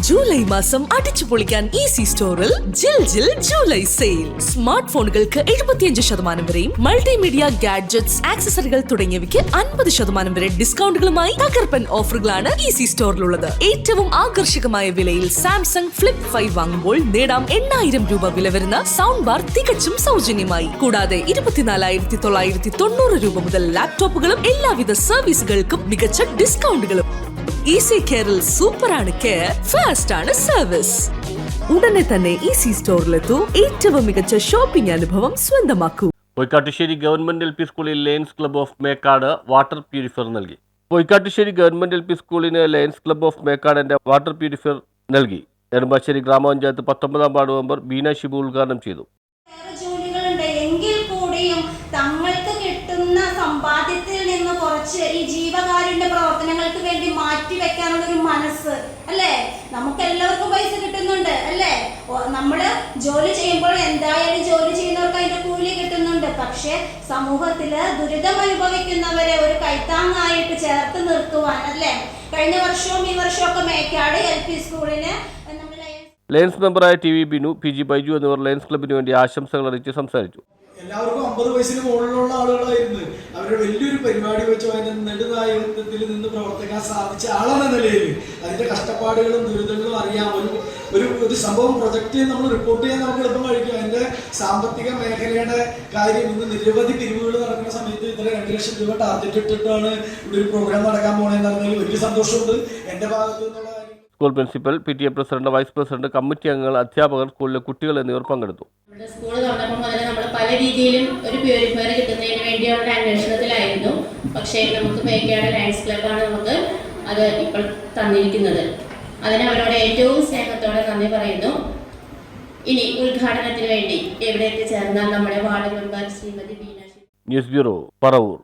July മാസം അടിച്ചു പൊളിക്കാൻ ഈസി സ്റ്റോറിൽ ജിൽ ജൂലൈ സെയിൽ. സ്മാർട്ട് ഫോണുകൾക്ക് 75% വരെയും മൾട്ടിമീഡിയ ഗാഡ്ജറ്റ്സ്, ആക്സസറികൾ തുടങ്ങിയവയ്ക്ക് 50% വരെ ഡിസ്കൗണ്ടുകളുമായി തകർപ്പൻ ഓഫറുകളാണ് ഈസി സ്റ്റോറിലുള്ളത്. ഏറ്റവും ആകർഷകമായ വിലയിൽ സാംസങ് ഫ്ലിപ്പ് 5 വാങ്ങുമ്പോൾ നേടാം 8000 രൂപ വില വരുന്ന സൗണ്ട് ബാർ തികച്ചും സൗജന്യമായി. കൂടാതെ 24,990 രൂപ മുതൽ ലാപ്ടോപ്പുകളും എല്ലാവിധ സർവീസുകൾക്കും മികച്ച ഡിസ്കൗണ്ടുകളും. ഈസി കെയറിൽ സൂപ്പറാണ് കെയർ, ഫാസ്റ്റ് ആണ് സർവീസ്. ഉടനെ തന്നെ ഈസി സ്റ്റോറിലെത്തൂ. ഏറ്റവും മികച്ച ഷോപ്പിംഗ് അനുഭവം സ്വന്തമാക്കൂ. പൊയ്ക്കാട്ടുശ്ശേരി ഗവൺമെന്റ് എൽ പി സ്കൂളിൽ lions club of Mekkad water purifier നൽകി. പൊയ്ക്കാട്ടുശ്ശേരി ഗവൺമെന്റ് എൽ പി സ്കൂളിന് ലയൺസ് ക്ലബ്ബ് ഓഫ് മേക്കാടിന്റെ വാട്ടർ പ്യൂരിഫയർ നൽകി. നെടുമ്പാശ്ശേരി ഗ്രാമപഞ്ചായത്ത് 19 വാർഡ് മെമ്പർ ബീന ഷിബു ഉദ്ഘാടനം ചെയ്തു. തങ്ങൾക്ക് കിട്ടുന്ന സമ്പാദ്യത്തിൽ നിന്ന് കുറച്ച് ഈ ജീവകാരുണ്യ പ്രവർത്തനങ്ങൾക്ക് വേണ്ടി മാറ്റി വെക്കാനുള്ള ഒരു മനസ്സ് അല്ലേ? നമുക്ക് എല്ലാവർക്കും പൈസ കിട്ടുന്നുണ്ട് അല്ലേ? നമ്മള് ജോലി ചെയ്യുമ്പോൾ എന്തായാലും ജോലി ചെയ്യുന്നവർക്ക് അതിന്റെ കൂലി കിട്ടുന്നുണ്ട്. പക്ഷെ സമൂഹത്തില് ദുരിതം അനുഭവിക്കുന്നവരെ ഒരു കൈത്താങ്ങായിട്ട് ചേർത്ത് നിർത്തുവാൻ അല്ലേ, കഴിഞ്ഞ വർഷവും ഈ വർഷവും ഒക്കെ മേക്കാട് എൽ പി സ്കൂളിന് ലയൺസ് മെമ്പറായ T V Binu, P G Baiju എന്നിവർ ലയൺസ് ക്ലബിന് വേണ്ടി ആശംസകൾ അറിയിച്ച് സംസാരിച്ചു. എല്ലാവർക്കും 50 വയസ്സിന് മുകളിലുള്ള ആളുകളായിരുന്നു. അവരുടെ വലിയൊരു പരിപാടി വെച്ച് അതിന്റെ നെടുനായകത്വത്തിൽ നിന്ന് പ്രവർത്തിക്കാൻ സാധിച്ച ആളെന്ന നിലയിൽ അതിന്റെ കഷ്ടപ്പാടുകളും ദുരിതങ്ങളും അറിയാം. ഒരു സംഭവം പ്രൊജക്റ്റ് നമ്മൾ റിപ്പോർട്ട് ചെയ്യാൻ നമുക്ക് എളുപ്പം കഴിക്കും. അതിന്റെ സാമ്പത്തിക മേഖലയുടെ കാര്യം ഇന്ന് നിരവധി പിരിവുകൾ നടക്കുന്ന സമയത്ത് ഇത്ര 2 ലക്ഷം രൂപ ടാർഗറ്റ് ഇട്ടിട്ടാണ് ഇവിടെ ഒരു പ്രോഗ്രാം നടക്കാൻ പോകണമെന്ന് പറഞ്ഞാൽ വലിയ സന്തോഷമുണ്ട് എന്റെ ഭാഗത്തു നിന്നുള്ള. School principal, PTA president, vice president, committee അംഗങ്ങൾ, അധ്യാപകർ, സ്കൂളിലെ കുട്ടികൾ എന്നിവർ പങ്കെടുത്തു. സ്കൂൾ തുറന്നപ്പോൾ മുതൽ നമ്മൾ പല രീതിയിലും ഒരു പ്യൂരിഫയർ കിട്ടുന്നതിന് വേണ്ടിയുള്ള അന്വേഷണത്തിലായിരുന്നു. പക്ഷേ നമുക്ക് മേക്കാട് ലയൺസ് ക്ലബ്ബാണ് നമുക്ക് അത് ഇപ്പോൾ തന്നിരിക്കുന്നത്. അതിന് അവരോട് ഏറ്റവും സ്നേഹത്തോടെ നന്ദി പറയുന്നു. ഇനി ഉദ്ഘാടനത്തിന് വേണ്ടി എവിടെ എത്തിച്ചേർന്നാൽ നമ്മുടെ ward member Shrimati Beena. News bureau, Paravur.